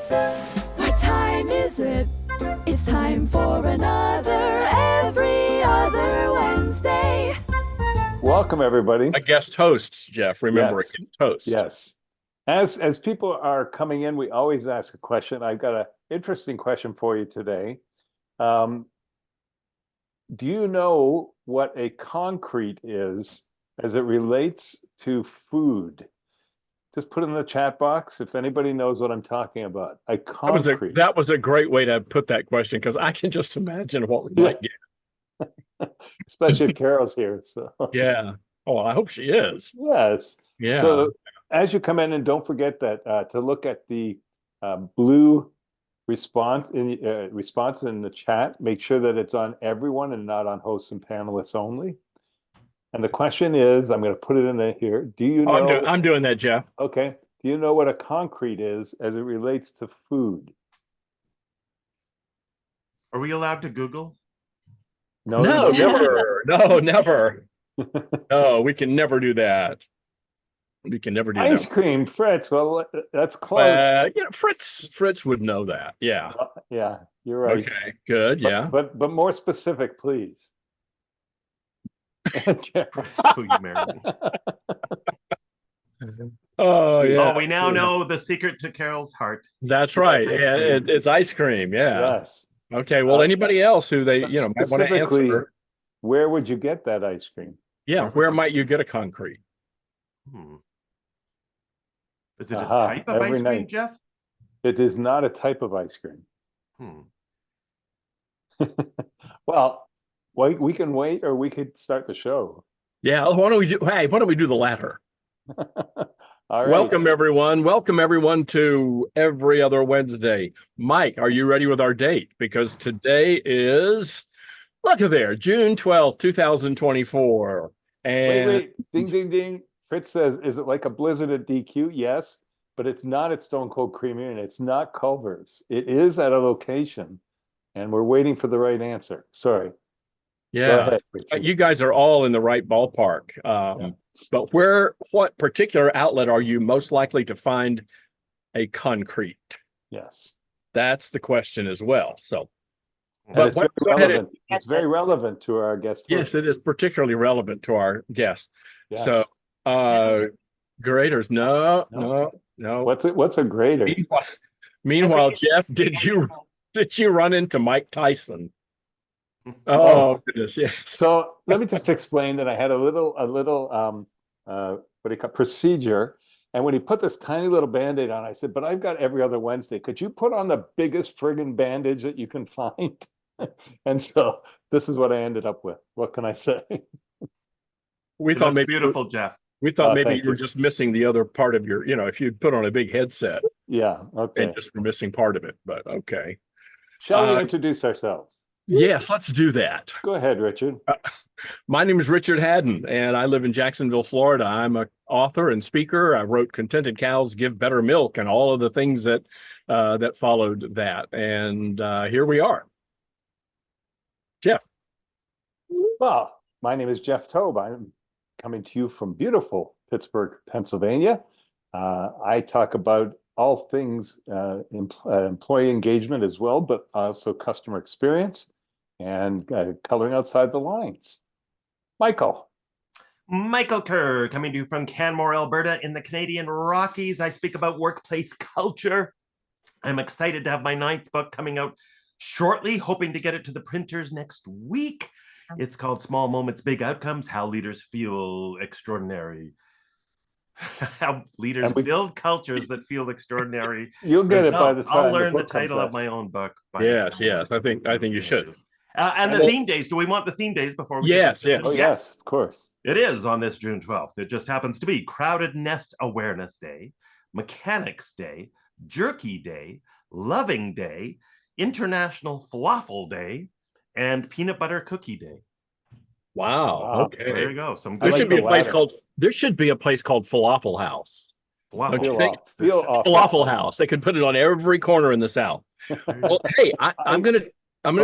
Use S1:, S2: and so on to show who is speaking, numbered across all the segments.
S1: What time is it? It's time for another Every Other Wednesday.
S2: Welcome, everybody.
S3: A guest host, Jeff. Remember,
S2: Yes.
S3: a guest host.
S2: Yes. As people are coming in, we always ask a question. I've got an interesting question for you today. Do you know what a concrete is as it relates to food? Just put it in the chat box if anybody knows what I'm talking about. A concrete.
S3: That was a great way to put that question, because I can just imagine what we might get.
S2: Especially if Carol's here. So
S3: Yeah. Oh, I hope she is.
S2: yes.
S3: Yeah.
S2: So as you come in, and don't forget that to look at the blue response in the chat. Make sure that it's on everyone and not on hosts and panelists only. And the question is, I'm going to put it in here. Do you know?
S3: I'm doing that, Jeff.
S2: Okay. Do you know what a concrete is as it relates to food?
S4: Are we allowed to Google?
S3: No, never. No, never. No, we can never do that. We can never do
S2: Ice
S3: that.
S2: cream, Fritz. Well, that's close.
S3: Fritz would know that. Yeah.
S2: Yeah, you're right.
S3: Okay, good. Yeah.
S2: But more specific, please.
S4: Who you married?
S3: Oh, yeah.
S4: Oh, we now know the secret to Carol's heart.
S3: That's right. Yeah, it's ice cream. Yeah.
S2: Yes.
S3: Okay. Well, anybody else who they, might want to answer.
S2: Where would you get that ice cream?
S3: Yeah. Where might you get a concrete?
S4: Is it a type of ice cream, Jeff?
S2: It is not a type of ice cream. Well, we can wait, or we could start the show.
S3: Yeah. Why don't we do the latter?
S2: All right.
S3: Welcome everyone to Every Other Wednesday. Mike, are you ready with our date? Because today is, look at there, June 12th, 2024. And
S2: wait, ding, ding, ding. Fritz says, is it like a blizzard at DQ? Yes, but it's not at Stone Cold Creamery, and it's not Culver's. It is at a location, and we're waiting for the right answer. Sorry.
S3: yeah, you guys are all in the right ballpark. But what particular outlet are you most likely to find a concrete?
S2: Yes.
S3: That's the question as well. So,
S2: but it's very relevant to our guest.
S3: Yes, it is particularly relevant to our guest. Yes. So, graders, no.
S2: What's a grader?
S3: Meanwhile, Jeff, did you run into Mike Tyson? Oh goodness, yes.
S2: So let me just explain that I had a little what do you call procedure, and when he put this tiny little Band-Aid on, I said, "But I've got Every Other Wednesday. Could you put on the biggest friggin' bandage that you can find?" And so this is what I ended up with. What can I say?
S3: We thought maybe
S4: beautiful, Jeff.
S3: We thought maybe you were just missing the other part of your, if you put on a big headset.
S2: Yeah. Okay.
S3: And just were missing part of it, but okay.
S2: Shall we introduce ourselves?
S3: Yes, let's do that.
S2: Go ahead, Richard.
S3: My name is Richard Haddon, and I live in Jacksonville, Florida. I'm an author and speaker. I wrote "Contented Cows Give Better Milk" and all of the things that followed that. And here we are. Jeff.
S2: Well, my name is Jeff Tobe. I'm coming to you from beautiful Pittsburgh, Pennsylvania. I talk about all things employee engagement as well, but also customer experience and coloring outside the lines. Michael
S4: Kerr, coming to you from Canmore, Alberta in the Canadian Rockies. I speak about workplace culture. I'm excited to have my 9th book coming out shortly, hoping to get it to the printers next week. It's called Small Moments, Big Outcomes, How Leaders Feel Extraordinary. How leaders build cultures that feel extraordinary.
S2: You'll get it by the time
S4: I'll learn the title of my own book.
S3: Yes. I think you should.
S4: And the theme days. Do we want the theme days before we?
S3: Yes.
S2: Oh, yes, of course.
S4: It is on this June 12th. It just happens to be Crowded Nest Awareness Day, Mechanics Day, Jerky Day, Loving Day, International Falafel Day, and Peanut Butter Cookie Day.
S3: Wow. Okay.
S4: There you go.
S3: There should be a place called Falafel House. Falafel House. They could put it on every corner in the South. Well, hey, I'm gonna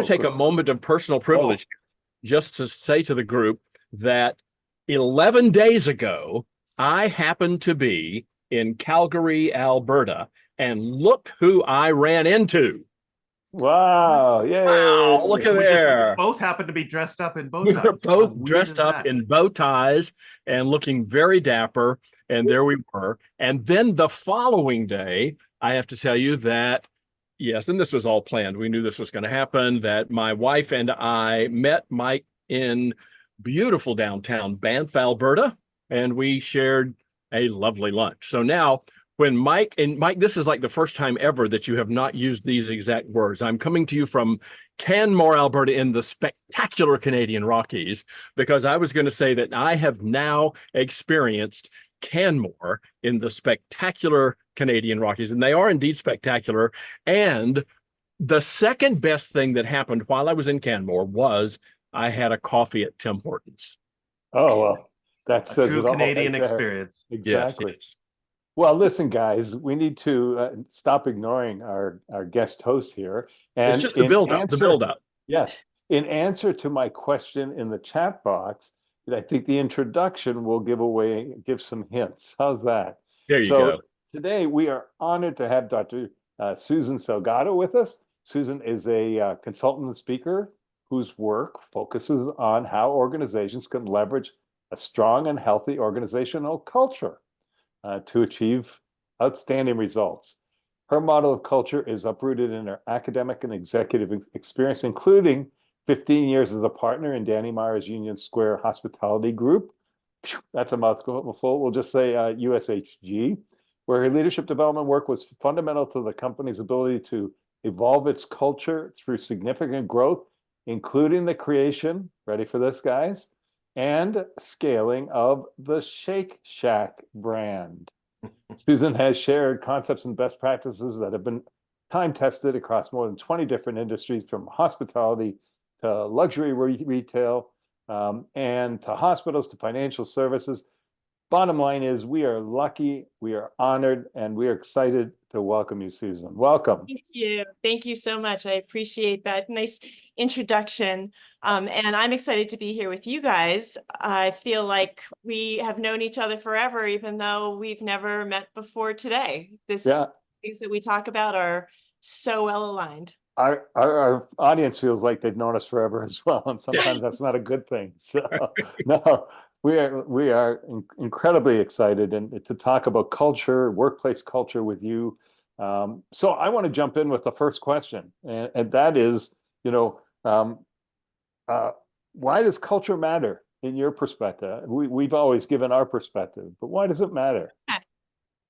S3: take a moment of personal privilege just to say to the group that 11 days ago I happened to be in Calgary, Alberta, and look who I ran into.
S2: Wow. Yay.
S3: Wow, look at
S4: We
S3: there.
S4: both happen to be dressed up in bow
S3: We
S4: ties.
S3: were
S4: How
S3: both
S4: weird
S3: dressed
S4: is
S3: up
S4: that?
S3: in bow ties and looking very dapper. And there we were. And then the following day, I have to tell you that, yes, and this was all planned. We knew this was going to happen, that my wife and I met Mike in beautiful downtown Banff, Alberta, and we shared a lovely lunch. So now, when Mike, this is like the first time ever that you have not used these exact words. I'm coming to you from Canmore, Alberta, in the spectacular Canadian Rockies, because I was going to say that I have now experienced Canmore in the spectacular Canadian Rockies, and they are indeed spectacular. And the second best thing that happened while I was in Canmore was I had a coffee at Tim Hortons.
S2: Oh, well, that
S4: A
S2: says
S4: true
S2: it all
S4: Canadian
S2: right there.
S4: experience.
S2: Exactly.
S3: Yes.
S2: Well, listen, guys, we need to stop ignoring our guest host here.
S3: It's
S2: And
S3: just the
S2: in
S3: build up,
S2: answer,
S3: the build up.
S2: yes, in answer to my question in the chat box, I think the introduction will give some hints. How's that?
S3: There you
S2: So
S3: go.
S2: today we are honored to have Dr. Susan Delgado with us. Susan is a consultant and speaker whose work focuses on how organizations can leverage a strong and healthy organizational culture to achieve outstanding results. Her model of culture is uprooted in her academic and executive experience, including 15 years as a partner in Danny Meyer's Union Square Hospitality Group. That's a mouthful. We'll just say USHG, where her leadership development work was fundamental to the company's ability to evolve its culture through significant growth, including the creation, ready for this, guys, and scaling of the Shake Shack brand. Susan has shared concepts and best practices that have been time tested across more than 20 different industries, from hospitality to luxury retail, and to hospitals to financial services. Bottom line is, we are lucky, we are honored, and we are excited to welcome you, Susan. Welcome.
S5: Thank you. Thank you so much. I appreciate that nice introduction. And I'm excited to be here with you guys. I feel like we have known each other forever, even though we've never met before today. Things that we talk about are so well aligned.
S2: Our audience feels like they've known us forever as well, and sometimes that's not a good thing. So no, we are incredibly excited and to talk about culture, workplace culture with you. So I want to jump in with the first question, and that is, why does culture matter in your perspective? We've always given our perspective, but why does it matter?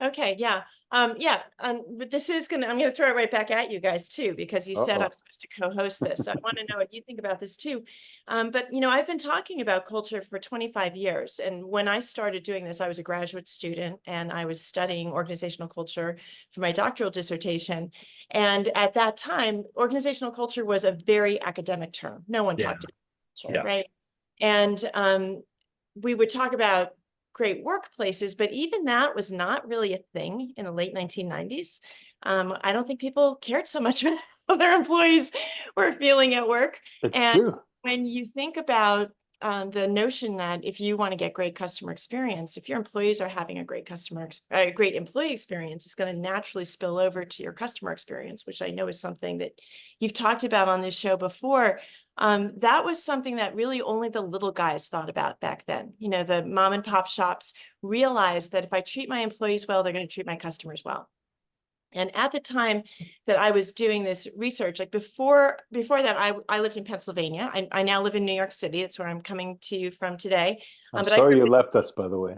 S5: Okay, yeah. But this is I'm gonna throw it right back at you guys too, because you said I'm supposed to co-host this. I want to know what you think about this too. But I've been talking about culture for 25 years. And when I started doing this, I was a graduate student and I was studying organizational culture for my doctoral dissertation. And at that time, organizational culture was a very academic term. No one talked about culture, right? And we would talk about great workplaces, but even that was not really a thing in the late 1990s. I don't think people cared so much about how their employees were feeling at work.
S2: It's
S5: and
S2: true.
S5: When you think about the notion that if you want to get great customer experience, if your employees are having a great great employee experience, it's going to naturally spill over to your customer experience, which I know is something that you've talked about on this show before. That was something that really only the little guys thought about back then. The mom and pop shops realized that if I treat my employees well, they're going to treat my customers well. And at the time that I was doing this research, like before that, I lived in Pennsylvania. I now live in New York City. That's where I'm coming to you from today.
S2: I'm sorry you left us, by the way.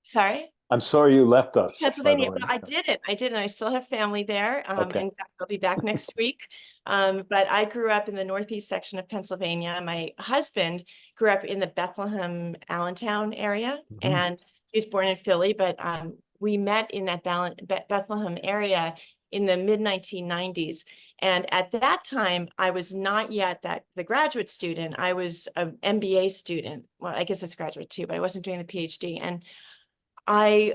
S5: Sorry?
S2: I'm sorry you left us.
S5: Pennsylvania. But I did. And I still have family there.
S2: Okay.
S5: And I'll be back next week. But I grew up in the northeast section of Pennsylvania. My husband grew up in the Bethlehem, Allentown area. And he was born in Philly, but we met in that Bethlehem area in the mid 1990s. And at that time, I was not yet the graduate student. I was an MBA student. Well, I guess it's graduate too, but I wasn't doing the PhD. And I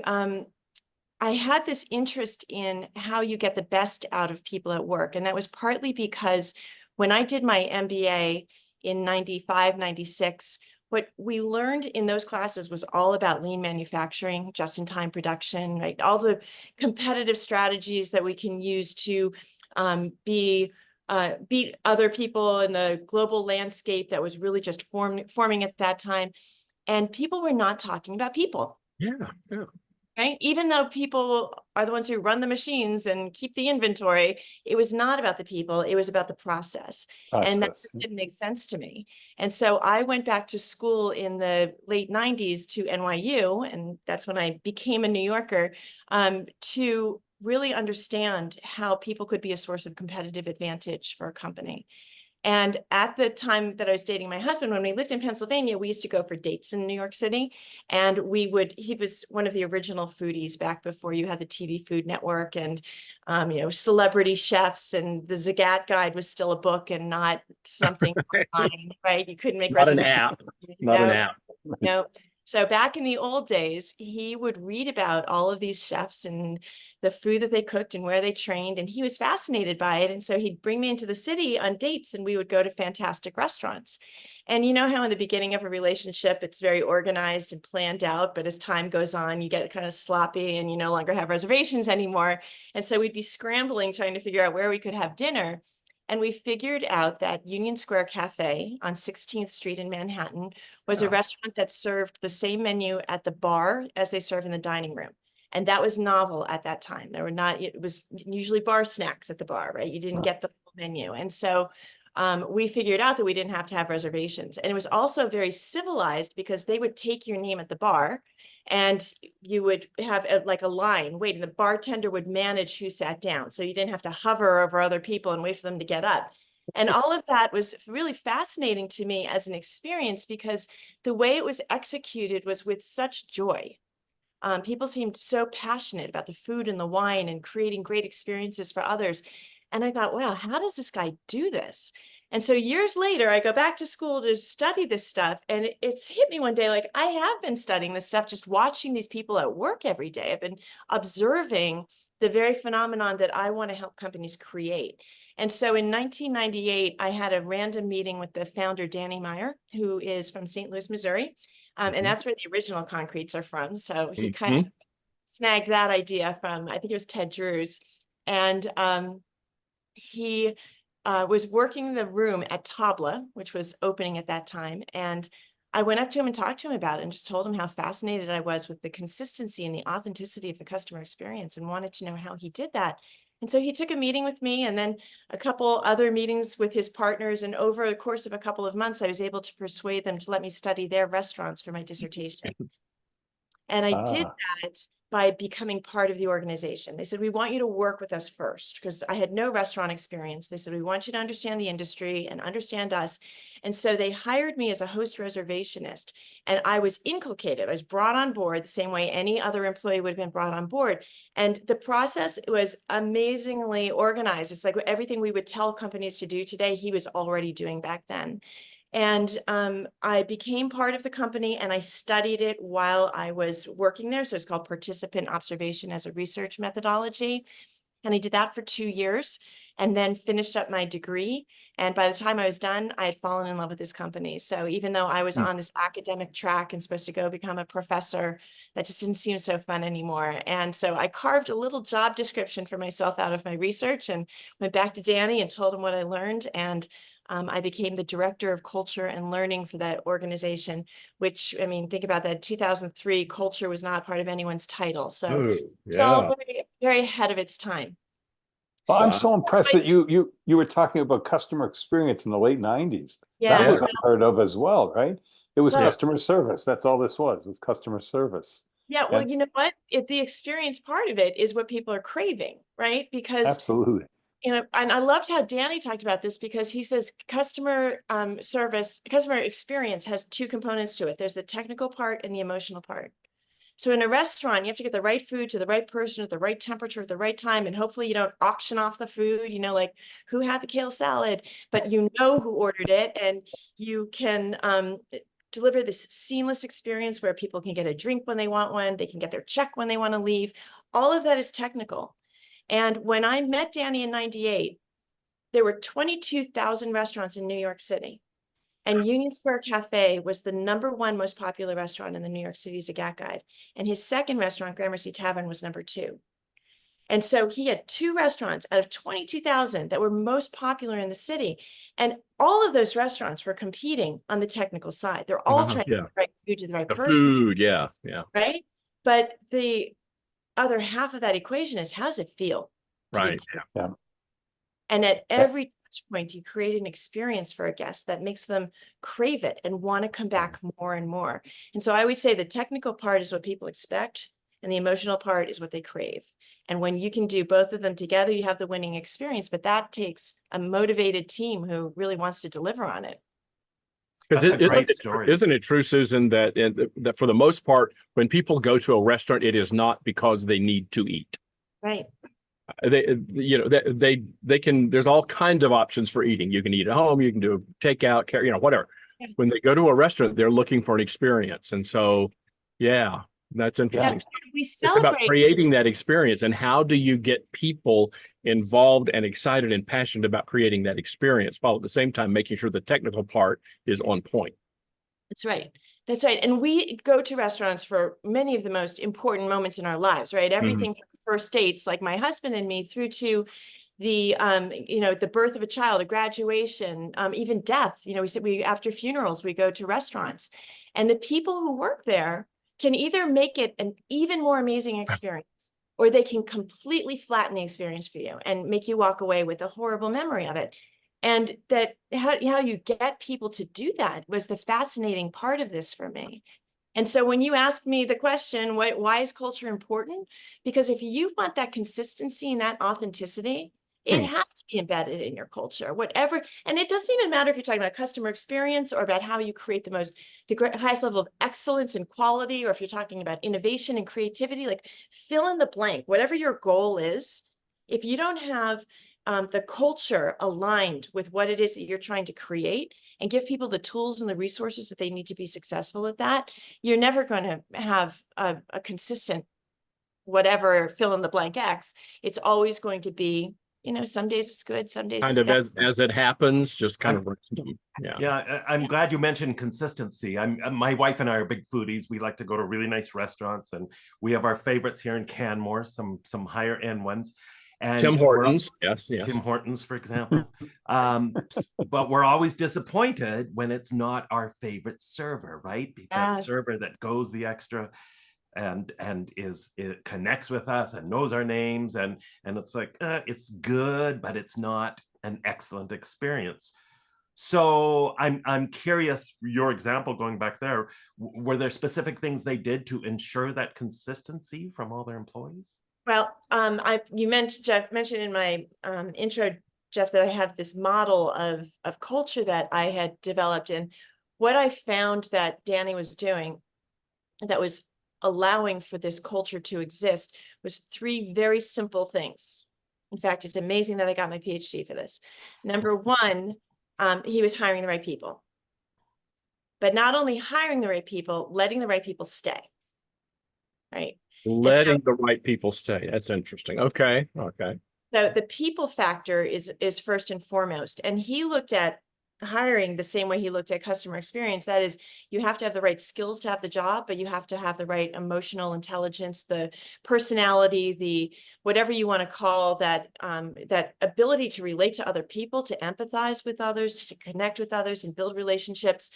S5: had this interest in how you get the best out of people at work. And that was partly because when I did my MBA in 95, 96, what we learned in those classes was all about lean manufacturing, just-in-time production, right? All the competitive strategies that we can use to beat other people in the global landscape that was really just forming at that time. And people were not talking about people.
S3: Yeah.
S5: Right? Even though people are the ones who run the machines and keep the inventory, it was not about the people, it was about the process. And that just didn't make sense to me. And so I went back to school in the late 90s to NYU, and that's when I became a New Yorker, to really understand how people could be a source of competitive advantage for a company. And at the time that I was dating my husband, when we lived in Pennsylvania, we used to go for dates in New York City. And he was one of the original foodies back before you had the TV Food Network and, celebrity chefs. And the Zagat Guide was still a book and not something online, right? You couldn't make
S3: Not an
S5: reservations.
S3: app. Not an app.
S5: No. So back in the old days, he would read about all of these chefs and the food that they cooked and where they trained, and he was fascinated by it. And so he'd bring me into the city on dates and we would go to fantastic restaurants. And you know how in the beginning of a relationship, it's very organized and planned out, but as time goes on, you get kind of sloppy and you no longer have reservations anymore. And so we'd be scrambling, trying to figure out where we could have dinner. And we figured out that Union Square Cafe on 16th Street in Manhattan was a restaurant that served the same menu at the bar as they serve in the dining room. And that was novel at that time. It was usually bar snacks at the bar, right? You didn't get the full menu. And so we figured out that we didn't have to have reservations. And it was also very civilized because they would take your name at the bar and you would have a line waiting. The bartender would manage who sat down. So you didn't have to hover over other people and wait for them to get up. And all of that was really fascinating to me as an experience because the way it was executed was with such joy. People seemed so passionate about the food and the wine and creating great experiences for others. And I thought, wow, how does this guy do this? And so years later, I go back to school to study this stuff. And it's hit me one day, like I have been studying this stuff, just watching these people at work every day. I've been observing the very phenomenon that I want to help companies create. And so in 1998, I had a random meeting with the founder, Danny Meyer, who is from St. Louis, Missouri. And that's where the original concretes are from. So he kind of snagged that idea from, I think it was Ted Drews. And he was working the room at Tabla, which was opening at that time. And I went up to him and talked to him about it and just told him how fascinated I was with the consistency and the authenticity of the customer experience and wanted to know how he did that. And so he took a meeting with me and then a couple other meetings with his partners. And over the course of a couple of months, I was able to persuade them to let me study their restaurants for my dissertation. And I did that by becoming part of the organization. They said, we want you to work with us first, because I had no restaurant experience. They said, we want you to understand the industry and understand us. And so they hired me as a host reservationist, and I was inculcated. I was brought on board the same way any other employee would have been brought on board. And the process was amazingly organized. It's like everything we would tell companies to do today, he was already doing back then. And I became part of the company and I studied it while I was working there. So it's called participant observation as a research methodology. And I did that for 2 years and then finished up my degree. And by the time I was done, I had fallen in love with this company. So even though I was on this academic track and supposed to go become a professor, that just didn't seem so fun anymore. And so I carved a little job description for myself out of my research and went back to Danny and told him what I learned. And I became the director of culture and learning for that organization, which, I mean, think about that, 2003, culture was not part of anyone's title. So it's all very, very ahead of its time.
S2: Well, I'm so impressed that you were talking about customer experience in the late 90s.
S5: Yeah.
S2: That was unheard of as well, right? It was customer service. That's all this was customer service.
S5: Yeah, well, you know what? The experience part of it is what people are craving, right? Because
S2: Absolutely.
S5: and I loved how Danny talked about this, because he says customer experience has two components to it. There's the technical part and the emotional part. So in a restaurant, you have to get the right food to the right person at the right temperature at the right time. And hopefully you don't auction off the food, like who had the kale salad, but you know who ordered it, and you can deliver this seamless experience where people can get a drink when they want one, they can get their check when they want to leave. All of that is technical. And when I met Danny in 98, there were 22,000 restaurants in New York City. And Union Square Cafe was the #1 most popular restaurant in the New York City Zagat Guide. And his second restaurant, Gramercy Tavern, was #2. And so he had 2 restaurants out of 22,000 that were most popular in the city. And all of those restaurants were competing on the technical side. They're all trying to get the right food to the right
S3: The
S5: person,
S3: food, yeah.
S5: right? But the other half of that equation is, how does it feel to be
S3: Right.
S2: Yeah.
S5: And at every touch point, you create an experience for a guest that makes them crave it and want to come back more and more. And so I always say the technical part is what people expect, and the emotional part is what they crave. And when you can do both of them together, you have the winning experience. But that takes a motivated team who really wants to deliver on it.
S3: Because
S4: That's a great story.
S3: isn't it true, Susan, that for the most part, when people go to a restaurant, it is not because they need to eat.
S5: Right.
S3: They can, there's all kinds of options for eating. You can eat at home, you can do takeout, whatever.
S5: Yeah.
S3: When they go to a restaurant, they're looking for an experience. And so, yeah, that's interesting.
S5: We
S3: It's about
S5: celebrate.
S3: creating that experience, and how do you get people involved and excited and passionate about creating that experience, while at the same time making sure the technical part is on point.
S5: That's right. That's right. And we go to restaurants for many of the most important moments in our lives, right? Everything from first dates, like my husband and me, through to the the birth of a child, a graduation, even death. We said after funerals, we go to restaurants, and the people who work there can either make it an even more amazing experience, or they can completely flatten the experience for you and make you walk away with a horrible memory of it. And that how you get people to do that was the fascinating part of this for me. And so when you ask me the question, why is culture important? Because if you want that consistency and that authenticity, it has to be embedded in your culture, whatever. And it doesn't even matter if you're talking about customer experience or about how you create the highest level of excellence and quality, or if you're talking about innovation and creativity, like fill in the blank, whatever your goal is. If you don't have the culture aligned with what it is that you're trying to create, and give people the tools and the resources that they need to be successful at that, you're never going to have a consistent whatever fill in the blank X. It's always going to be, some days it's good, some days
S3: Kind
S5: it's
S3: of
S5: bad.
S3: as it happens, just kind of random. Yeah.
S4: Yeah, I'm glad you mentioned consistency. My wife and I are big foodies. We like to go to really nice restaurants, and we have our favorites here in Canmore, some higher end ones. And
S3: Tim Hortons, yes.
S4: Tim Hortons, for example. But we're always disappointed when it's not our favorite server, right? That server that goes the extra and it connects with us and knows our names, and it's like it's good, but it's not an excellent experience. So I'm curious, your example going back there, were there specific things they did to ensure that consistency from all their employees?
S5: Well, Jeff mentioned in my intro, Jeff, that I have this model of culture that I had developed. And what I found that Danny was doing that was allowing for this culture to exist was 3 very simple things. In fact, it's amazing that I got my PhD for this. Number 1, he was hiring the right people. But not only hiring the right people, letting the right people stay. Right?
S3: Letting the right people stay. That's interesting. Okay.
S5: So the people factor is first and foremost. And he looked at hiring the same way he looked at customer experience. That is, you have to have the right skills to have the job, but you have to have the right emotional intelligence, the personality, the whatever you want to call that, that ability to relate to other people, to empathize with others, to connect with others and build relationships.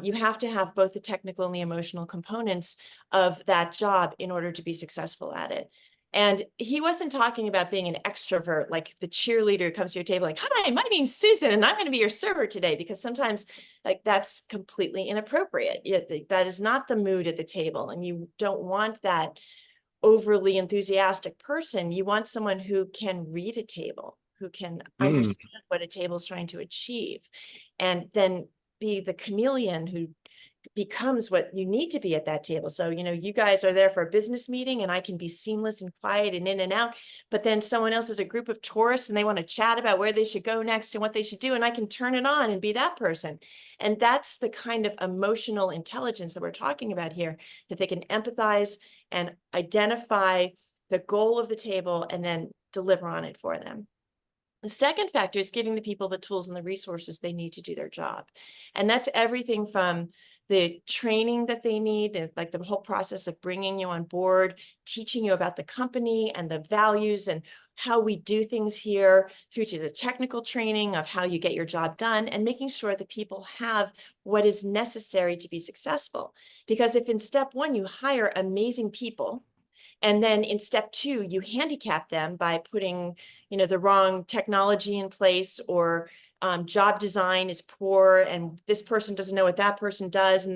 S5: You have to have both the technical and the emotional components of that job in order to be successful at it. And he wasn't talking about being an extrovert, like the cheerleader who comes to your table like, hi, my name's Susan, and I'm going to be your server today, because sometimes like that's completely inappropriate. That is not the mood at the table. And you don't want that overly enthusiastic person. You want someone who can read a table, who can understand what a table is trying to achieve, and then be the chameleon who becomes what you need to be at that table. So, you guys are there for a business meeting and I can be seamless and quiet and in and out, but then someone else is a group of tourists and they want to chat about where they should go next and what they should do. And I can turn it on and be that person. And that's the kind of emotional intelligence that we're talking about here, that they can empathize and identify the goal of the table and then deliver on it for them. The second factor is giving the people the tools and the resources they need to do their job. And that's everything from the training that they need, and like the whole process of bringing you on board, teaching you about the company and the values and how we do things here, through to the technical training of how you get your job done, and making sure that people have what is necessary to be successful. Because if in step one, you hire amazing people, and then in step two, you handicap them by putting, the wrong technology in place, or job design is poor, and this person doesn't know what that person does, and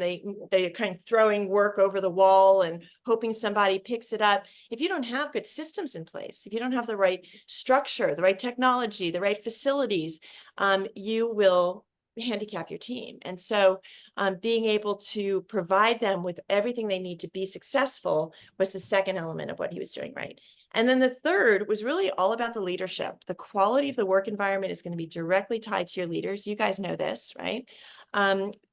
S5: they're kind of throwing work over the wall and hoping somebody picks it up. If you don't have good systems in place, if you don't have the right structure, the right technology, the right facilities, you will handicap your team. And so being able to provide them with everything they need to be successful was the second element of what he was doing right. And then the third was really all about the leadership. The quality of the work environment is going to be directly tied to your leaders. You guys know this, right?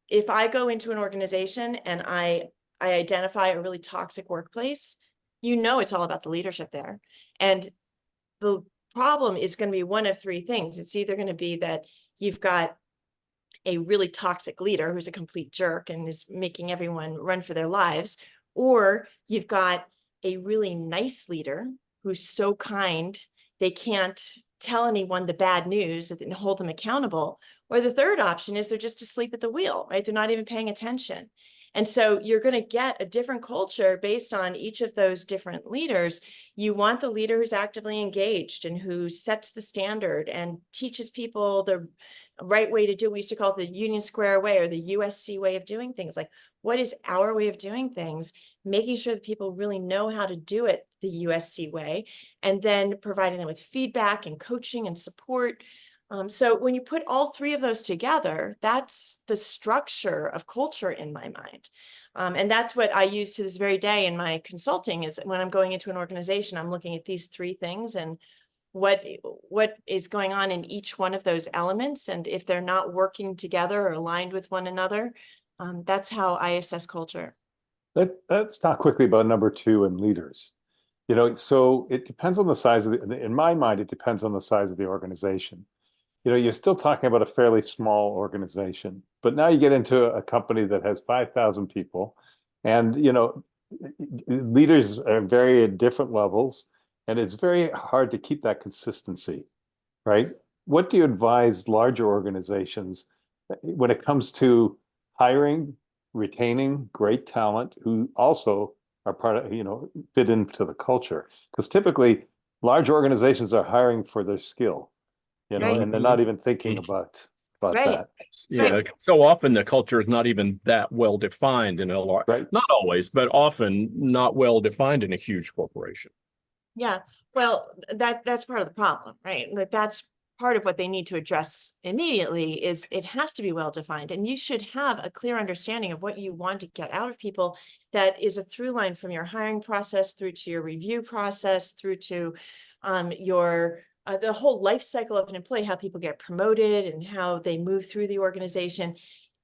S5: If I go into an organization and I identify a really toxic workplace, it's all about the leadership there. And the problem is going to be one of three things. It's either going to be that you've got a really toxic leader who's a complete jerk and is making everyone run for their lives, or you've got a really nice leader who's so kind they can't tell anyone the bad news and hold them accountable. Or the third option is they're just asleep at the wheel, right? They're not even paying attention. And so you're going to get a different culture based on each of those different leaders. You want the leader who's actively engaged and who sets the standard and teaches people the right way to do. We used to call it the Union Square way, or the USC way of doing things. Like, what is our way of doing things? Making sure that people really know how to do it the USC way, and then providing them with feedback and coaching and support. So when you put all three of those together, that's the structure of culture in my mind. And that's what I use to this very day in my consulting. Is when I'm going into an organization, I'm looking at these three things and what is going on in each one of those elements. And if they're not working together or aligned with one another, that's how I assess culture.
S2: Let's talk quickly about number two and leaders. So it depends on the size in my mind, it depends on the size of the organization. You're still talking about a fairly small organization, but now you get into a company that has 5,000 people, and, leaders are very at different levels, and it's very hard to keep that consistency, right? What do you advise larger organizations when it comes to hiring, retaining great talent who also are part of, fit into the culture? Because typically large organizations are hiring for their skill.
S5: Right.
S2: And they're not even thinking about
S5: Right.
S2: that.
S3: Yeah,
S5: Right.
S3: so often the culture is not even that well defined in a large,
S2: Right.
S3: not always, but often not well defined in a huge corporation.
S5: Yeah. Well, that's part of the problem, right? Like, that's part of what they need to address immediately. Is it has to be well defined, and you should have a clear understanding of what you want to get out of people. That is a through line from your hiring process through to your review process, through to your the whole life cycle of an employee, how people get promoted and how they move through the organization.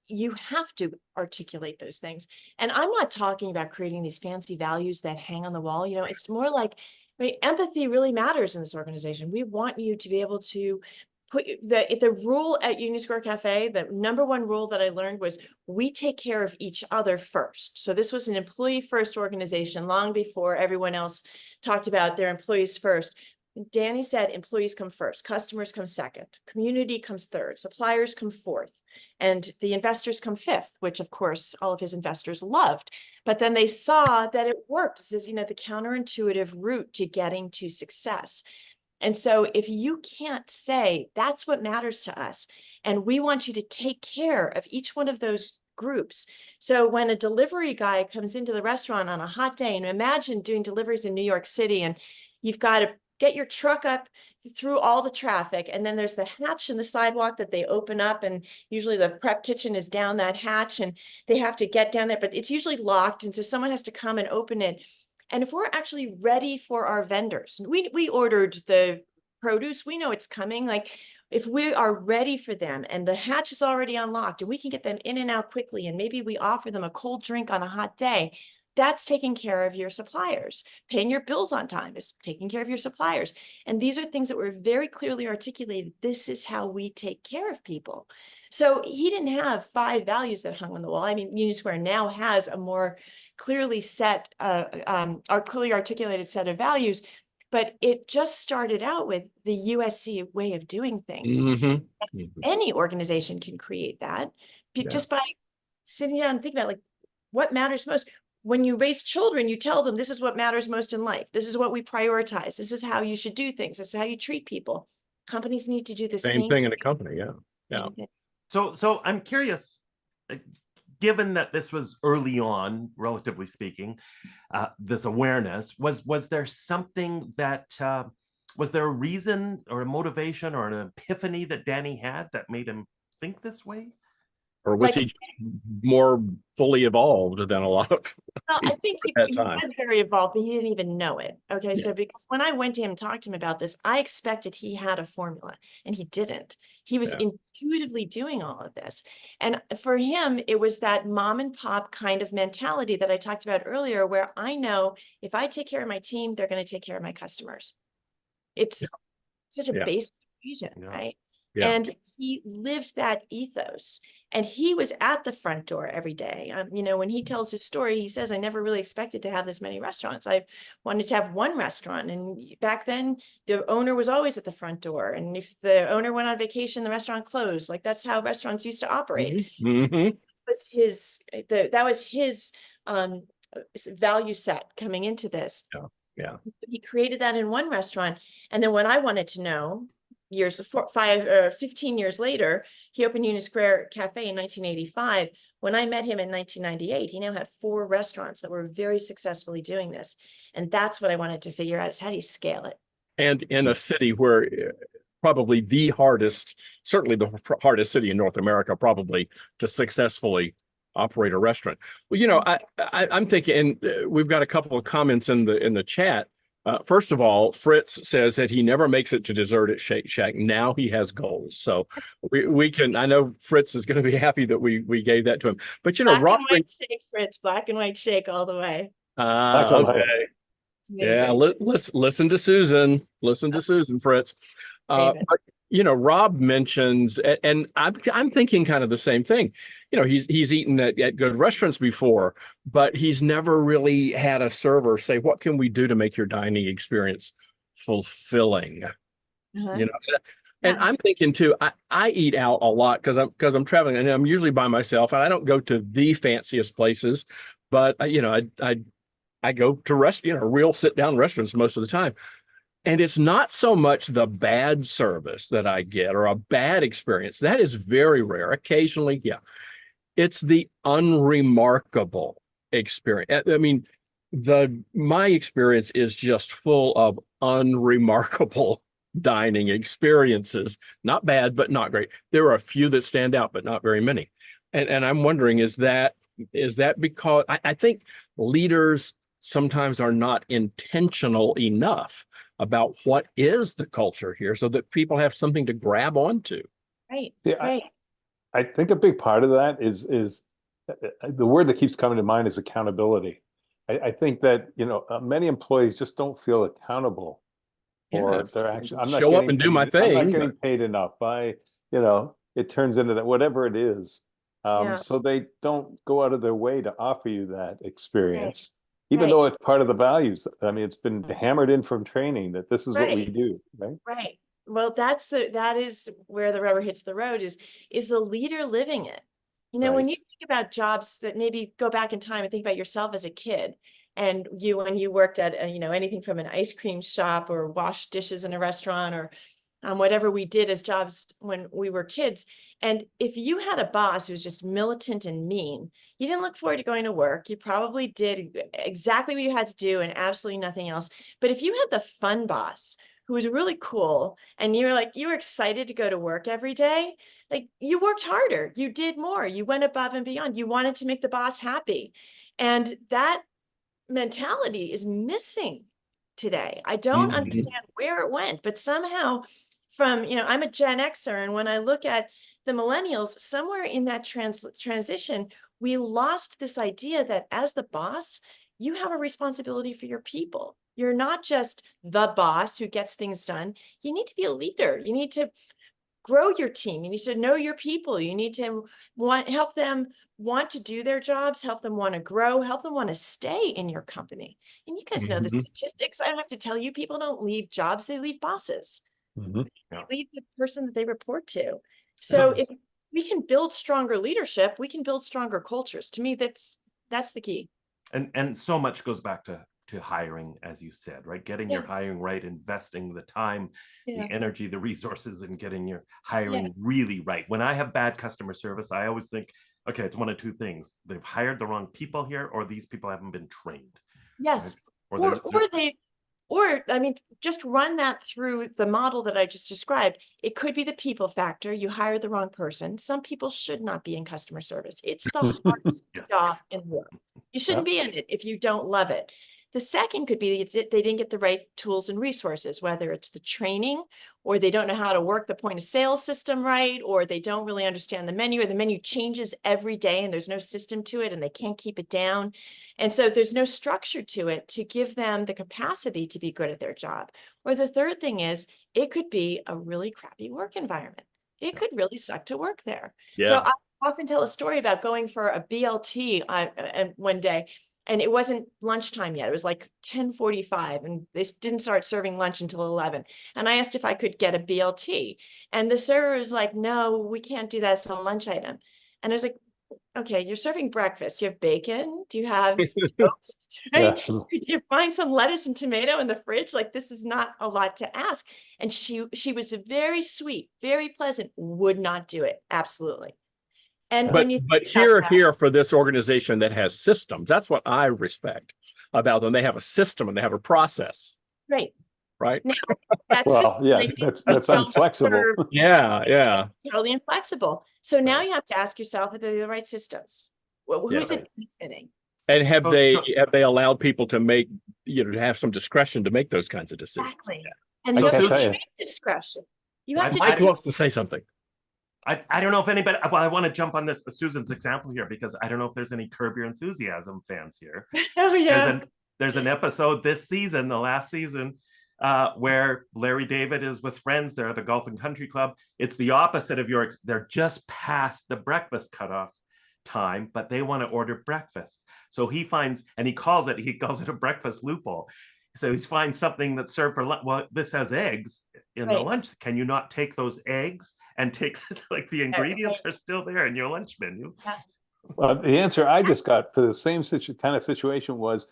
S5: You have to articulate those things. And I'm not talking about creating these fancy values that hang on the wall. It's more like, right, empathy really matters in this organization. We want you to be able to put the rule at Union Square Cafe. The number one rule that I learned was we take care of each other first. So this was an employee first organization long before everyone else talked about their employees first. Danny said employees come first, customers come second, community comes third, suppliers come fourth, and the investors come fifth, which of course all of his investors loved. But then they saw that it worked. This is, the counterintuitive route to getting to success. And so if you can't say that's what matters to us, and we want you to take care of each one of those groups. So when a delivery guy comes into the restaurant on a hot day, and imagine doing deliveries in New York City, and you've got to get your truck up through all the traffic, and then there's the hatch in the sidewalk that they open up, and usually the prep kitchen is down that hatch, and they have to get down there, but it's usually locked, and so someone has to come and open it. And if we're actually ready for our vendors, we ordered the produce, we know it's coming. Like, if we are ready for them and the hatch is already unlocked and we can get them in and out quickly, and maybe we offer them a cold drink on a hot day, that's taking care of your suppliers. Paying your bills on time is taking care of your suppliers. And these are things that were very clearly articulated. This is how we take care of people. So he didn't have 5 values that hung on the wall. I mean, Union Square now has a more clearly set, or clearly articulated set of values, but it just started out with the USC way of doing things.
S3: Mhm.
S5: Any organization can create that
S3: Yeah.
S5: just by sitting down and thinking about like what matters most. When you raise children, you tell them this is what matters most in life. This is what we prioritize. This is how you should do things. This is how you treat people. Companies need to do the
S3: Same thing in a company. Yeah. Yeah.
S4: So I'm curious, given that this was early on, relatively speaking, this awareness, was there something that, was there a reason or a motivation or an epiphany that Danny had that made him think this way?
S3: Or was
S5: Like-
S3: he just more fully evolved than a lot of
S5: Well, I
S3: people
S5: think
S3: at
S5: he
S3: that time?
S5: was very evolved, but he didn't even know it. Okay,
S3: Yeah.
S5: so because when I went to him and talked to him about this, I expected he had a formula, and he didn't. He was
S3: Yeah.
S5: intuitively doing all of this. And for him, it was that mom and pop kind of mentality that I talked about earlier, where I know if I take care of my team, they're going to take care of my customers. It's such a
S3: Yeah.
S5: basic equation,
S4: Yeah.
S5: right?
S3: Yeah.
S5: And he lived that ethos, and he was at the front door every day. You know, when he tells his story, he says, I never really expected to have this many restaurants. I wanted to have one restaurant. And back then the owner was always at the front door. And if the owner went on vacation, the restaurant closed. Like that's how restaurants used to operate.
S3: Mhm.
S5: That was his value set coming into this.
S3: Yeah.
S5: He created that in one restaurant. And then when I wanted to know, 15 years later, he opened Union Square Cafe in 1985. When I met him in 1998, he now had 4 restaurants that were very successfully doing this. And that's what I wanted to figure out is how do you scale it?
S3: And in a city where probably the hardest, certainly the hardest city in North America, probably to successfully operate a restaurant. Well, you know, I'm thinking, and we've got a couple of comments in the chat. First of all, Fritz says that he never makes it to dessert at Shake Shack. Now he has goals. So we can, I know Fritz is going to be happy that we gave that to him. But, you know,
S5: Black and white shake, Fritz, black and white shake all the way.
S3: Okay.
S5: It's
S3: Yeah,
S5: amazing.
S3: listen to Susan. Listen to Susan, Fritz. But, you know, Rob mentions, and I'm thinking kind of the same thing. You know, he's eaten at good restaurants before, but he's never really had a server say, "What can we do to make your dining experience fulfilling?" You know, and I'm thinking too. I eat out a lot because I'm traveling, and I'm usually by myself, and I don't go to the fanciest places, but you know, I go to real sit down restaurants most of the time. And it's not so much the bad service that I get or a bad experience. That is very rare. Occasionally, yeah. It's the unremarkable experience. I mean, my experience is just full of unremarkable dining experiences. Not bad, but not great. There are a few that stand out, but not very many. And I'm wondering, is that because I think leaders sometimes are not intentional enough about what is the culture here so that people have something to grab onto.
S5: Right.
S2: Yeah,
S5: Right.
S2: I think a big part of that is the word that keeps coming to mind is accountability. I think that, you know, many employees just don't feel accountable for their action. I'm not
S3: Show up
S2: getting
S3: and do my
S2: paid- I'm not
S3: thing.
S2: getting paid enough. You know, it turns into that, whatever it is.
S5: Yeah.
S2: So they don't go out of their way to offer you that experience, even
S5: Right.
S2: though it's part of the values. I mean, it's been hammered in from training that this is what we
S5: Right.
S2: do, right?
S5: Right. Well, that is where the rubber hits the road is the leader living it. You know, when
S2: Right.
S5: you think about jobs that maybe go back in time and think about yourself as a kid and when you worked at, you know, anything from an ice cream shop or washed dishes in a restaurant or whatever we did as jobs when we were kids. And if you had a boss who was just militant and mean, you didn't look forward to going to work. You probably did exactly what you had to do and absolutely nothing else. But if you had the fun boss who was really cool and you were excited to go to work every day, like you worked harder, you did more, you went above and beyond, you wanted to make the boss happy. And that mentality is missing today. I don't
S3: Mhm.
S5: understand where it went, but somehow from, you know, I'm a Gen Xer, and when I look at the millennials, somewhere in that transition, we lost this idea that as the boss, you have a responsibility for your people. You're not just the boss who gets things done. You need to be a leader. You need to grow your team. You need to know your people. You need to help them want to do their jobs, help them want to grow, help them want to stay in your company. And you guys know the
S3: Mhm.
S5: statistics. I don't have to tell you, people don't leave jobs, they leave bosses.
S2: Mhm.
S5: They
S4: Yeah.
S5: leave the person that they report to. So if we can build stronger leadership, we can build stronger cultures. To me, that's the key.
S4: And so much goes back to hiring, as you said, right? Getting your
S5: Yeah.
S4: hiring right, investing the time,
S5: Yeah.
S4: the energy, the resources, and getting your
S5: Yeah.
S4: hiring really right. When I have bad customer service, I always think, okay, it's one of two things: they've hired the wrong people here, or these people haven't been trained.
S5: Yes.
S4: Right?
S5: I mean, just run that through the model that I just described. It could be the people factor. You hired the wrong person. Some people should not be in customer service. It's the hardest
S4: Yeah.
S5: job in the world. You shouldn't be in it if you don't love it. The second could be that they didn't get the right tools and resources, whether it's the training, or they don't know how to work the point of sale system right, or they don't really understand the menu, or the menu changes every day and there's no system to it and they can't keep it down. And so there's no structure to it to give them the capacity to be good at their job. Or the third thing is, it could be a really crappy work environment. It could really suck to work there. So
S3: Yeah.
S5: I often tell a story about going for a BLT one day, and it wasn't lunchtime yet. It was like 10:45, and they didn't start serving lunch until 11. And I asked if I could get a BLT, and the server was like, "No, we can't do that. It's a lunch item." And I was like, okay, you're serving breakfast. Do you have bacon? Do you have toast? Right?
S2: Yeah.
S5: Could you find some lettuce and tomato in the fridge? Like, this is not a lot to ask. And she was very sweet, very pleasant, would not do it. Absolutely. And
S3: But
S5: when you
S3: but
S5: think about that,
S3: here for this organization that has systems, that's what I respect about them. They have a system and they have a process,
S5: right
S3: right?
S5: now, that
S2: Well,
S5: system,
S2: yeah,
S5: maybe
S2: that's
S5: they don't
S2: unflexible.
S5: serve
S3: Yeah.
S5: totally inflexible. So now
S3: Right.
S5: you have to ask yourself, are they the right systems? Well,
S3: Yeah.
S5: who's it benefiting?
S3: And have they
S4: So-
S3: allowed people to make, to have some discretion to make those kinds of decisions?
S5: Exactly.
S3: Yeah.
S5: And
S2: I
S5: you have
S2: can't
S5: to
S2: tell you.
S5: train discretion. You have to
S3: Mike
S5: train.
S3: wants to say something.
S4: I don't know if anybody, well, I want to jump on this Susan's example here, because I don't know if there's any Curb Your Enthusiasm fans here.
S5: Oh yeah.
S4: There's an episode this season, the last season, where Larry David is with friends. They're at a golf and country club. It's the opposite of they're just past the breakfast cutoff time, but they want to order breakfast. So he finds, and he calls it a breakfast loophole. So he finds something that's served for lunch. Well, this has eggs in the
S5: Right.
S4: lunch. Can you not take those eggs and take, like, the ingredients are still there in your lunch menu?
S5: Yeah.
S2: Well, the answer I just got for the same kind of situation was,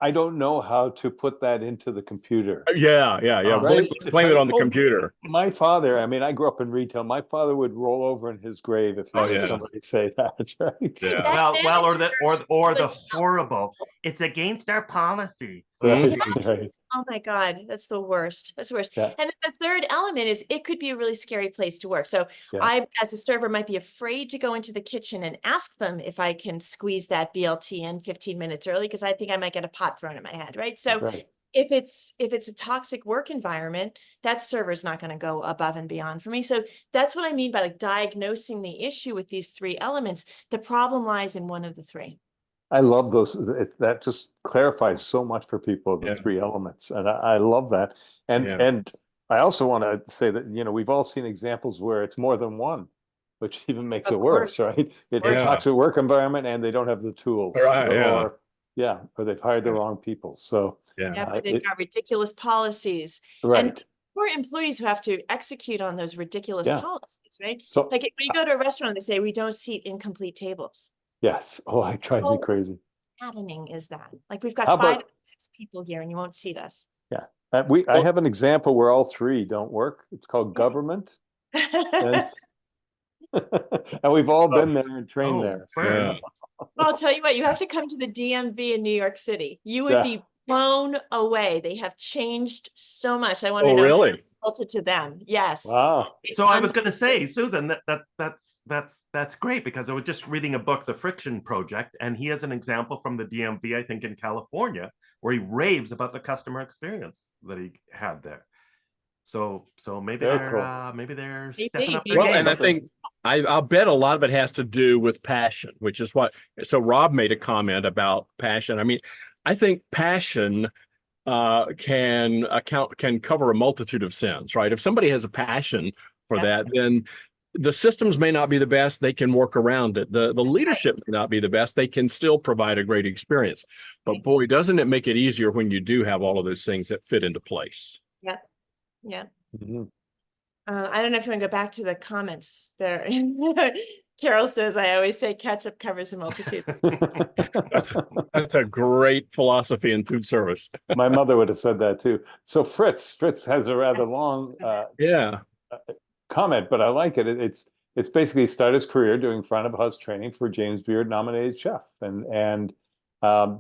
S2: I don't know how to put that into the computer.
S3: Yeah.
S4: Oh.
S2: Right?
S3: Explain
S2: It's
S3: it
S2: like,
S3: on the
S2: oh,
S3: computer.
S2: My father, I mean, I grew up in retail. My father would roll over in his grave if he
S3: Oh,
S2: heard
S3: yeah.
S2: somebody say that, right?
S5: See,
S3: Yeah.
S5: that
S4: Well, or the
S5: Like,
S4: horrible, it's against our policy.
S2: Right,
S3: Mhm.
S2: right.
S5: yes. Oh my God, that's the worst. That's the worst.
S2: Yeah.
S5: And then the third element is, it could be a really scary place to work. So
S2: Yeah.
S5: I, as a server, might be afraid to go into the kitchen and ask them if I can squeeze that BLT in 15 minutes early, because I think I might get a pot thrown at my head, right? So
S2: Right.
S5: if it's a toxic work environment, that server is not going to go above and beyond for me. So that's what I mean by, like, diagnosing the issue with these three elements. The problem lies in one of the three.
S2: I love those. That just clarifies so much for people, the
S3: Yeah.
S2: three elements. And I love that.
S3: Yeah.
S2: And I also want to say that, we've all seen examples where it's more than one, which even makes
S5: Of
S2: it worse,
S5: course.
S2: right? It's a
S3: Yeah.
S2: toxic work environment and they don't have the tools.
S3: Right, yeah.
S2: Or they've hired the
S3: Yeah.
S2: wrong people. So,
S3: Yeah.
S5: Yeah, but they've got ridiculous policies.
S2: right.
S5: And poor employees who have to execute on those ridiculous
S2: Yeah.
S5: policies, right?
S2: So,
S5: Like, when you go to a restaurant, they say, we don't seat incomplete tables.
S2: yes. Oh, it drives me
S5: Oh.
S2: crazy.
S5: Maddening is that? Like, we've got
S2: How
S5: 5
S2: about-
S5: or 6 people here and you won't seat us.
S2: Yeah. I have an example where all three don't work. It's called government. And, and we've all been there and trained there.
S4: burn.
S3: Yeah.
S5: I'll tell you what, you have to come to the DMV in New York City. You would
S2: Yeah.
S5: be blown away. They have changed so much. I want to
S3: Oh,
S5: know
S3: really?
S5: to them. Yes.
S2: Wow.
S5: It's
S4: So I was going to say, Susan, that's great, because I was just reading a book, The Friction Project, and he has an example from the DMV, I think in California, where he raves about the customer experience that he had there. So maybe
S2: Very
S4: they're
S2: cool.
S4: maybe they're
S5: Maybe,
S4: stepping up their
S5: maybe.
S3: Well,
S4: game.
S3: and I think I'll bet a lot of it has to do with passion, which is what. So Rob made a comment about passion. I mean, I think passion can cover a multitude of sins, right? If somebody has a passion for
S5: Yeah.
S3: that, then the systems may not be the best. They can work around it. The leadership may not be the best. They can still provide a great experience. But boy, doesn't it make it easier when you do have all of those things that fit into place.
S5: Yeah. Yeah.
S2: Mhm.
S5: I don't know if you want to go back to the comments there. Carol says, I always say ketchup covers a multitude.
S3: That's a great philosophy in food service.
S2: My mother would have said that too. So Fritz has a rather long
S3: Yeah.
S2: comment, but I like it. It's basically started his career doing front of house training for James Beard nominated chef, and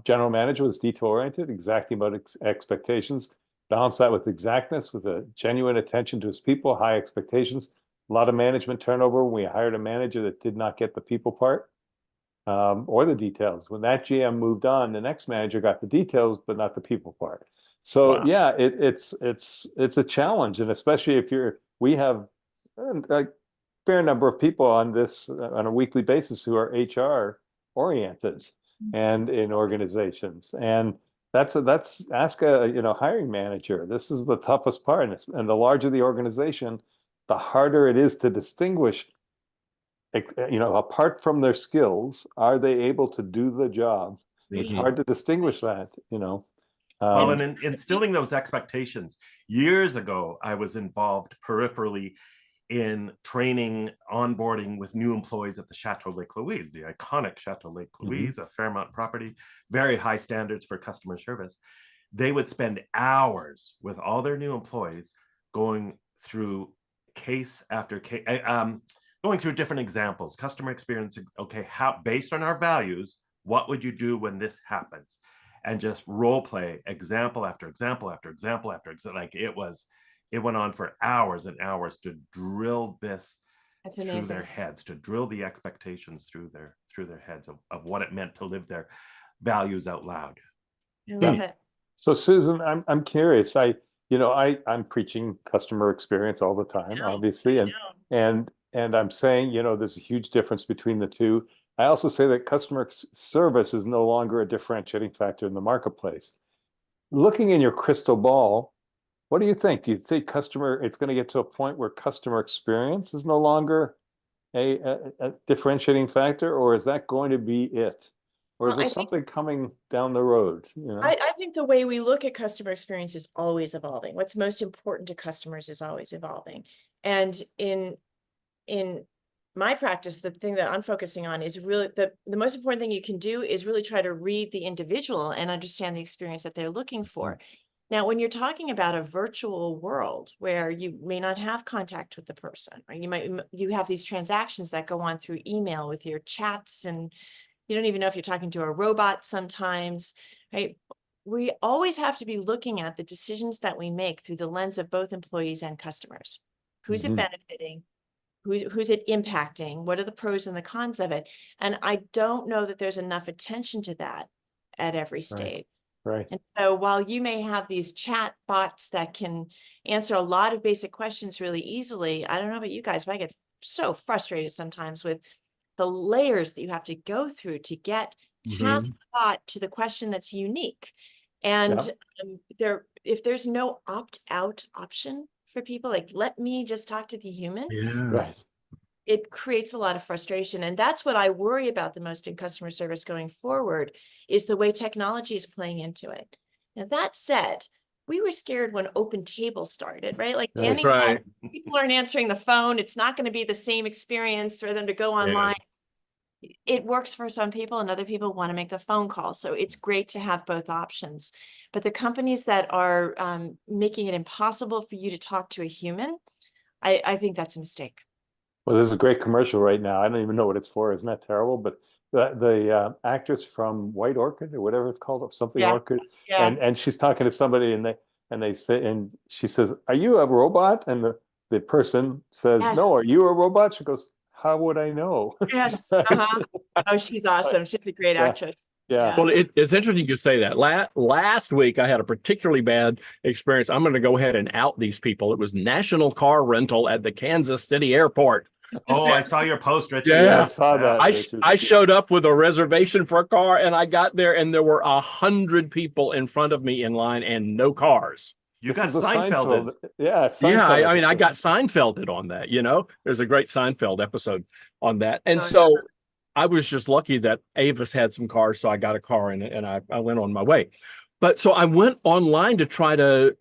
S2: general manager was detail oriented, exacting about expectations, balance that with exactness, with a genuine attention to his people, high expectations. A lot of management turnover when we hired a manager that did not get the people part or the details. When that GM moved on, the next manager got the details, but not the people part. So
S3: Wow.
S2: yeah, it's a challenge, and especially if we have a fair number of people on this on a weekly basis who are HR oriented and in organizations, and that's ask a hiring manager. This is the toughest part, and the larger the organization, the harder it is to distinguish. Apart from their skills, are they able to do the job? It's hard to distinguish that.
S4: Well, and instilling those expectations. Years ago, I was involved peripherally in training, onboarding with new employees at the Chateau Lake Louise, the iconic Chateau Lake Louise, a Fairmont property, very high standards for customer service. They would spend hours with all their new employees going through case after case, going through different examples, customer experience. Okay, how, based on our values, what would you do when this happens? And just role play example after example after example after example. Like it went on for hours and hours to drill this through their heads, to drill the expectations through their heads of what it meant to live their values out loud.
S5: I love it.
S2: So Susan, I'm curious. I'm preaching customer experience all the time, obviously, and I'm saying, there's a huge difference between the two. I also say that customer service is no longer a differentiating factor in the marketplace. Looking in your crystal ball, what do you think? Do you think it's going to get to a point where customer experience is no longer a differentiating factor, or is that going to be it? Or is there something coming down the road?
S5: I think the way we look at customer experience is always evolving. What's most important to customers is always evolving. And in my practice, the thing that I'm focusing on is really the most important thing you can do is really try to read the individual and understand the experience that they're looking for. Now, when you're talking about a virtual world where you may not have contact with the person, right? You have these transactions that go on through email with your chats, and you don't even know if you're talking to a robot sometimes, right? We always have to be looking at the decisions that we make through the lens of both employees and customers. Who's it benefiting? Who's it impacting? What are the pros and the cons of it? And I don't know that there's enough attention to that at every stage.
S2: Right.
S5: And so while you may have these chat bots that can answer a lot of basic questions really easily, I don't know about you guys, but I get so frustrated sometimes with the layers that you have to go through to get past the bot to the question that's unique. And if there's no opt-out option for people, like, let me just talk to the human.
S2: Right.
S5: It creates a lot of frustration. And that's what I worry about the most in customer service going forward, is the way technology is playing into it. Now, that said, we were scared when Open Table started, right? Like Danny said, people aren't answering the phone. It's not going to be the same experience for them to go online. It works for some people, and other people want to make the phone call. So it's great to have both options. But the companies that are making it impossible for you to talk to a human, I think that's a mistake.
S2: Well, there's a great commercial right now. I don't even know what it's for. Isn't that terrible? But the actress from White Orchid or whatever it's called, something Orchid, and she's talking to somebody, and they say, and she says, "Are you a robot?" And the person says, "No, are you a robot?" She goes, "How would I know?"
S5: Yes. Oh, she's awesome. She's a great actress.
S2: Yeah.
S3: Well, it's interesting you say that. Last week, I had a particularly bad experience. I'm going to go ahead and out these people. It was National Car Rental at the Kansas City airport.
S4: Oh, I saw your post, Richard.
S3: Yeah.
S2: I saw that.
S3: I showed up with a reservation for a car, and I got there, and there were 100 people in front of me in line and no cars.
S4: You
S2: This
S4: got
S2: is a
S4: Seinfelded.
S2: Yeah.
S3: Yeah, I mean, I
S2: episode.
S3: got Seinfelded on that, you know? There's a great Seinfeld episode on that. And
S5: Oh,
S3: so I was just lucky that Avis had some cars, so I got a car and I went on my way. But so I went online to try to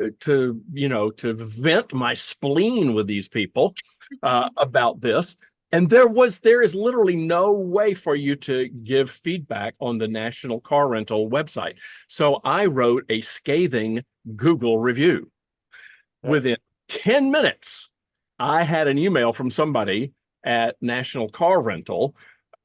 S3: vent my spleen with these people about this. And there is literally no way for you to give feedback on the National Car Rental website. So I wrote a scathing Google review.
S2: Yeah.
S3: Within 10 minutes, I had an email from somebody at National Car Rental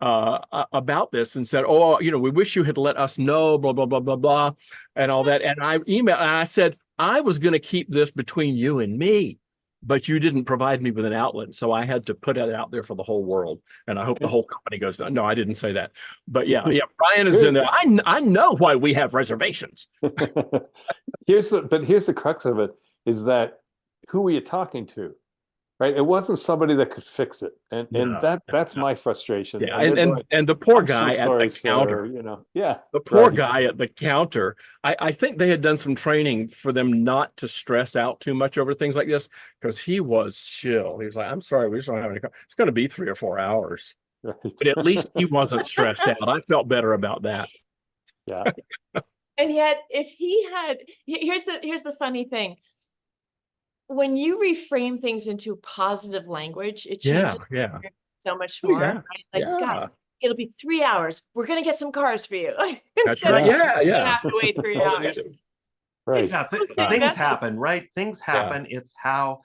S3: about this and said, oh, we wish you had let us know, blah, blah, blah, blah, blah, and all that. And I emailed and I said, I was going to keep this between you and me, but you didn't provide me with an outlet. So I had to put it out there for the whole world. And I hope the whole company goes down. No, I didn't say that. But yeah, Brian is in there. I know why we have reservations.
S2: Here's the crux of it, is that who were you talking to? Right? It wasn't somebody that could fix it. And that's my frustration.
S3: Yeah, and the poor
S2: "I'm so
S3: guy
S2: sorry,
S3: at the counter.
S2: sir," Yeah.
S3: The poor
S2: right.
S3: guy at the counter, I think they had done some training for them not to stress out too much over things like this, because he was chill. He was like, I'm sorry, we just don't have any car. It's going to be 3 or 4 hours.
S2: Right.
S3: But at least he wasn't stressed out. I felt better about that.
S2: Yeah.
S5: And yet, if he had, here's the funny thing. When you reframe things into positive language, it changes the experience so much more.
S3: Yeah.
S5: Right? Like, guys, it'll be 3 hours. We're gonna get some cars for you.
S3: That's right.
S5: You
S3: Yeah.
S5: have to wait 3 hours.
S2: Right.
S4: Yeah,
S5: so
S4: things happen, right? Things happen. It's how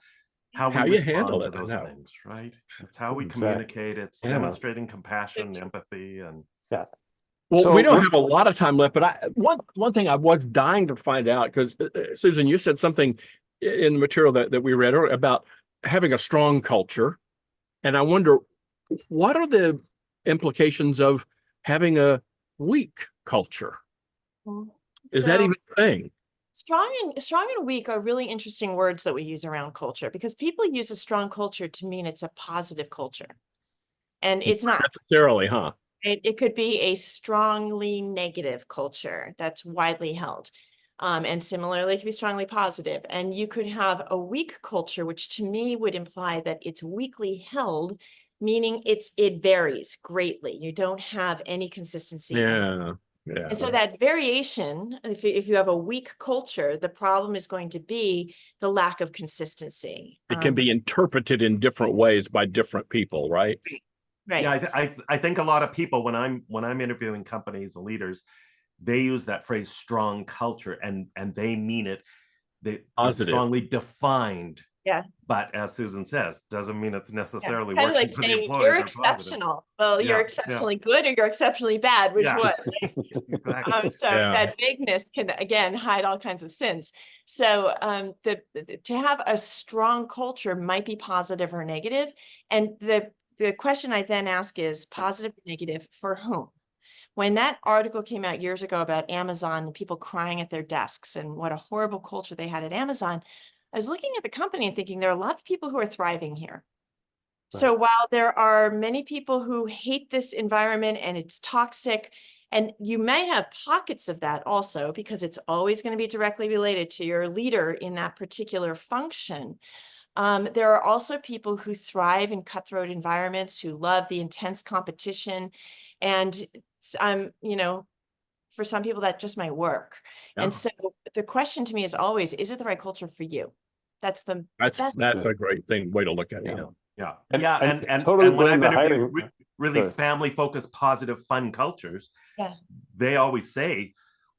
S4: we
S3: you handle
S4: respond to
S3: it,
S4: those things, right? It's how we
S2: Exactly.
S4: communicate. It's demonstrating compassion, empathy, and
S3: Well,
S2: So
S3: we don't
S2: we're-
S3: have a lot of time left, but one thing I was dying to find out, because Susan, you said something in the material that we read about having a strong culture. And I wonder, what are the implications of having a weak culture? Is that even a thing?
S5: Strong and weak are really interesting words that we use around culture, because people use a strong culture to mean it's a positive culture. And it's not
S3: Necessarily, huh?
S5: It could be a strongly negative culture that's widely held. And similarly, it can be strongly positive. And you could have a weak culture, which to me would imply that it's weakly held, meaning it varies greatly. You don't have any consistency.
S3: Yeah.
S5: And so that variation, if you have a weak culture, the problem is going to be the lack of consistency.
S3: It can be interpreted in different ways by different people, right?
S5: Right.
S4: yeah, I think a lot of people, when I'm interviewing companies and leaders, they use that phrase strong culture, and they mean it. It's
S3: Positive.
S4: strongly defined.
S5: Yeah.
S4: But as Susan says, doesn't mean it's necessarily
S5: Kind of
S4: working
S5: like
S4: for the
S5: saying
S4: employees.
S5: you're
S4: or positive.
S5: exceptional. Well, you're
S4: Yeah,
S5: exceptionally good or you're exceptionally bad, which
S4: Yeah.
S5: one?
S4: Exactly.
S5: So that vagueness can again hide all kinds of sins. So to have a strong culture might be positive or negative. And the question I then ask is positive or negative for whom? When that article came out years ago about Amazon and people crying at their desks and what a horrible culture they had at Amazon, I was looking at the company and thinking there are a lot of people who are thriving here. So while there are many people who hate this environment and it's toxic, and you may have pockets of that also, because it's always going to be directly related to your leader in that particular function. There are also people who thrive in cutthroat environments, who love the intense competition. And for some people that just might work.
S3: Yeah.
S5: And so the question to me is always, is it the right culture for you? That's
S3: a great way to look at it.
S4: Yeah.
S2: And totally
S4: when I've
S2: blame the
S4: interviewed
S2: hiring-
S4: really
S2: Sorry.
S4: family-focused, positive, fun cultures, they always say,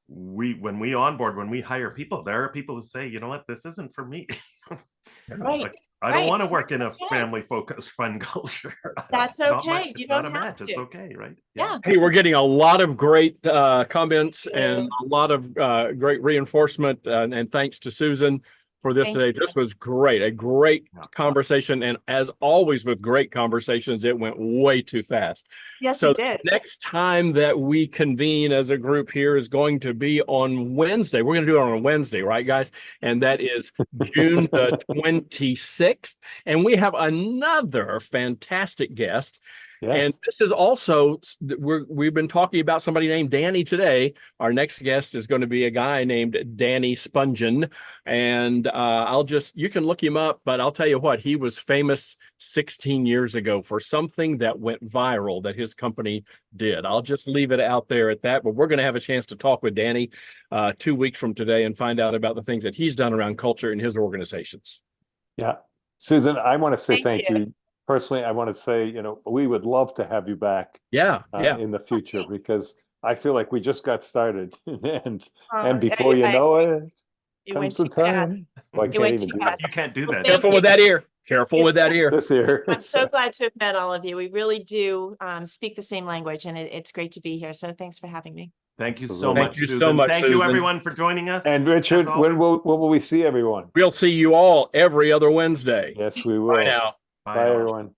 S4: when we onboard, when we hire people, there are people who say, you know what, this isn't for me.
S5: Right.
S4: Like, I don't want to work in a
S5: Okay.
S4: family-focused, fun culture.
S5: That's
S4: It's not my-
S5: okay. You
S4: it's not
S5: don't
S4: a
S5: have
S4: match. It's
S5: to.
S4: okay, right?
S5: Yeah.
S3: Hey, we're getting a lot of great comments and a lot of great reinforcement, and thanks to Susan. for this
S5: Thank
S3: today.
S5: you.
S3: This was great, a great
S4: Yeah.
S3: conversation. And as always with great conversations, it went way too fast.
S5: Yes,
S3: So
S5: it did.
S3: next time that we convene as a group here is going to be on Wednesday. We're going to do it on a Wednesday, right, guys? And that is June the 26th. And we have another fantastic guest. And
S2: Yes.
S3: this is also, we've been talking about somebody named Danny today. Our next guest is going to be a guy named Danny Spungen. And you can look him up, but I'll tell you what, he was famous 16 years ago for something that went viral that his company did. I'll just leave it out there at that, but we're going to have a chance to talk with Danny 2 weeks from today and find out about the things that he's done around culture in his organizations.
S2: Yeah. Susan, I want to say
S5: Thank
S2: thank
S5: you.
S2: you. Personally, I want to say, we would love to have you back
S3: Yeah.
S2: in the future,
S5: thanks.
S2: because I feel like we just got started and
S5: Oh,
S2: before you know it,
S5: it went
S2: comes the
S5: too fast.
S2: time. Well, I
S5: It
S2: can't
S5: went
S2: even
S5: too
S2: do
S5: fast.
S4: You can't do
S5: Well,
S4: that.
S5: thank
S3: Careful
S5: you.
S3: with that ear. Careful with that ear.
S2: this here.
S5: I'm so glad to have met all of you. We really do speak the same language, and it's great to be here. So thanks for having me.
S4: Thank you so
S2: Absolutely.
S4: much,
S3: Thank you so
S4: Susan.
S3: much,
S4: Thank you,
S3: Susan.
S4: everyone, for joining us.
S2: And Richard,
S4: as
S2: when
S4: always.
S2: will we see everyone?
S3: We'll see you all every other Wednesday.
S2: Yes, we
S3: Bye
S2: will.
S3: now.
S4: Bye,
S2: Bye,
S4: all.
S2: everyone.